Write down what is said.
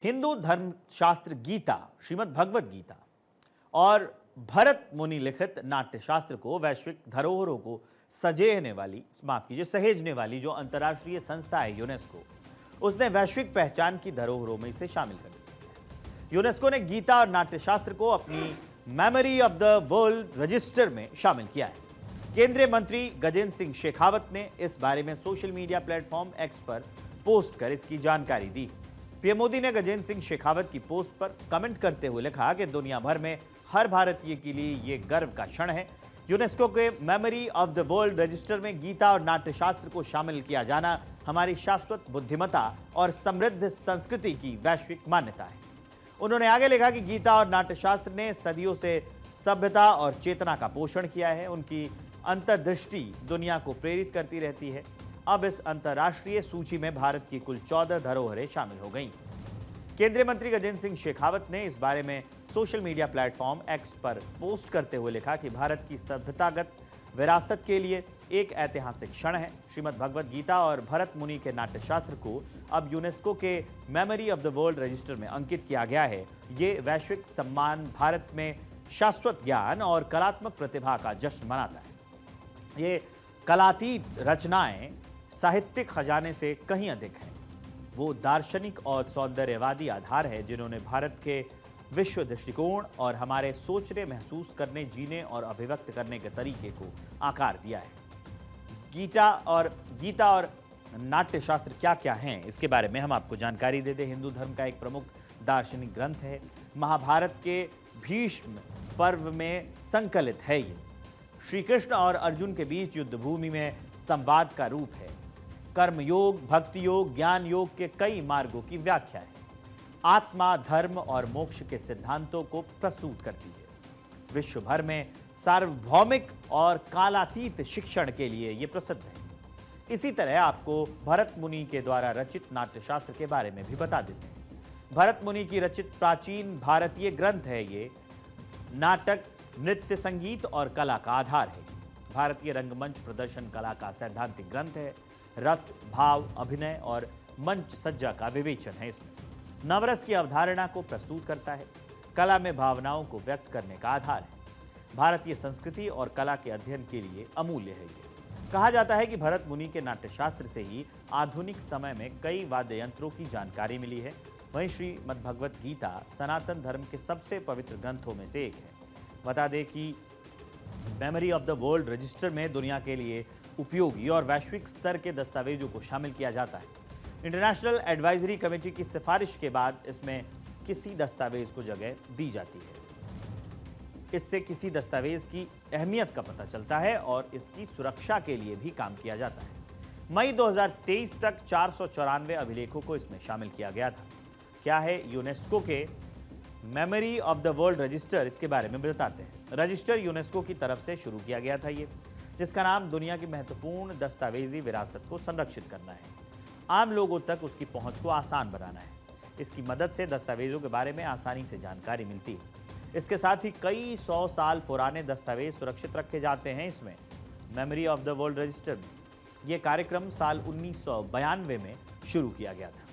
हिंदू धर्म शास्त्र गीता, श्रीमद् भगवत गीता और भरत मुनि लिखित नाट्य शास्त्र को वैश्विक धरोहरों को सहेजने वाली जो अंतर्राष्ट्रीय संस्था है यूनेस्को, उसने वैश्विक पहचान की धरोहरों में इसे शामिल कर दिया। यूनेस्को ने गीता और नाट्य शास्त्र को अपनी memory of the world register में शामिल किया है। केंद्रीय मंत्री गजेंद्र सिंह शेखावत ने इस बारे में सोशल मीडिया प्लेटफॉर्म एक्स पर पोस्ट कर इसकी जानकारी दी। पीएम मोदी ने गजेंद्र सिंह शेखावत की पोस्ट पर कमेंट करते हुए लिखा कि दुनिया भर में हर भारतीय के लिए यह गर्व का क्षण है। यूनेस्को के memory of the world register में गीता और नाट्य शास्त्र को शामिल किया जाना हमारी शाश्वत बुद्धिमत्ता और समृद्ध संस्कृति की वैश्विक मान्यता है। उन्होंने आगे लिखा कि गीता और नाट्य शास्त्र ने सदियों से सभ्यता और चेतना का पोषण किया है। उनकी अंतर्दृष्टि दुनिया को प्रेरित करती रहती है। अब इस अंतर्राष्ट्रीय सूची में भारत की कुल 14 धरोहरें शामिल हो गईं। केंद्रीय मंत्री गजेंद्र सिंह शेखावत ने इस बारे में सोशल मीडिया प्लेटफॉर्म एक्स पर पोस्ट करते हुए लिखा कि भारत की सभ्यतागत विरासत के लिए एक ऐतिहासिक क्षण है। श्रीमद् भगवत गीता और भरत मुनि के नाट्य शास्त्र को अब यूनेस्को के memory of the world register में अंकित किया गया है। ये वैश्विक सम्मान भारत में शाश्वत ज्ञान और कलात्मक प्रतिभा का जश्न मनाता है। ये कलातीत रचनाएं साहित्यिक खजाने से कहीं अधिक हैं। वो दार्शनिक और सौंदर्यवादी आधार है जिन्होंने भारत के विश्व दृष्टिकोण और हमारे सोचने, महसूस करने, जीने और अभिव्यक्त करने के तरीके को आकार दिया है। गीता और नाट्य शास्त्र क्या क्या हैं, इसके बारे में हम आपको जानकारी दे दें। हिंदू धर्म का एक प्रमुख दार्शनिक ग्रंथ है। महाभारत के भीष्म पर्व में संकलित है। ये श्री कृष्ण और अर्जुन के बीच युद्ध भूमि में संवाद का रूप है। कर्म योग, भक्ति योग, ज्ञान योग के कई मार्गों की व्याख्या है। आत्मा, धर्म और मोक्ष के सिद्धांतों को प्रस्तुत करती है। विश्व भर में सार्वभौमिक और कालातीत शिक्षण के लिए यह प्रसिद्ध है। इसी तरह आपको भरत मुनि के द्वारा रचित नाट्य शास्त्र के बारे में भी बता देते हैं। भरत मुनि की रचित प्राचीन भारतीय ग्रंथ है। ये नाटक, नृत्य, संगीत और कला का आधार है। भारतीय रंगमंच प्रदर्शन कला का सैद्धांतिक ग्रंथ है। रस, भाव, अभिनय और मंच सज्जा का विवेचन है। इसमें नवरस की अवधारणा को प्रस्तुत करता है। कला में भावनाओं को व्यक्त करने का आधार है। भारतीय संस्कृति और कला के अध्ययन के लिए अमूल्य है। ये कहा जाता है कि भरत मुनि के नाट्य शास्त्र से ही आधुनिक समय में कई वाद्य यंत्रों की जानकारी मिली है। वहीं श्रीमद् भगवत गीता सनातन धर्म के सबसे पवित्र ग्रंथों में से एक है। बता दें कि memory of the world register में दुनिया के लिए उपयोगी और वैश्विक स्तर के दस्तावेजों को शामिल किया जाता है। इंटरनेशनल एडवाइजरी कमेटी की सिफारिश के बाद इसमें किसी दस्तावेज को जगह दी जाती है। इससे किसी दस्तावेज की अहमियत का पता चलता है और इसकी सुरक्षा के लिए भी काम किया जाता है। मई 2023 तक 494 अभिलेखों को इसमें शामिल किया गया था। क्या है यूनेस्को के memory of the world register, इसके बारे में बताते हैं। रजिस्टर यूनेस्को की तरफ से शुरू किया गया था, ये जिसका नाम दुनिया की महत्वपूर्ण दस्तावेजी विरासत को संरक्षित करना है, आम लोगों तक उसकी पहुंच को आसान बनाना है। इसकी मदद से दस्तावेजों के बारे में आसानी से जानकारी मिलती है। इसके साथ ही कई 100 साल पुराने दस्तावेज सुरक्षित रखे जाते हैं इसमें, memory of the world register में। यह कार्यक्रम साल 1992 में शुरू किया गया था।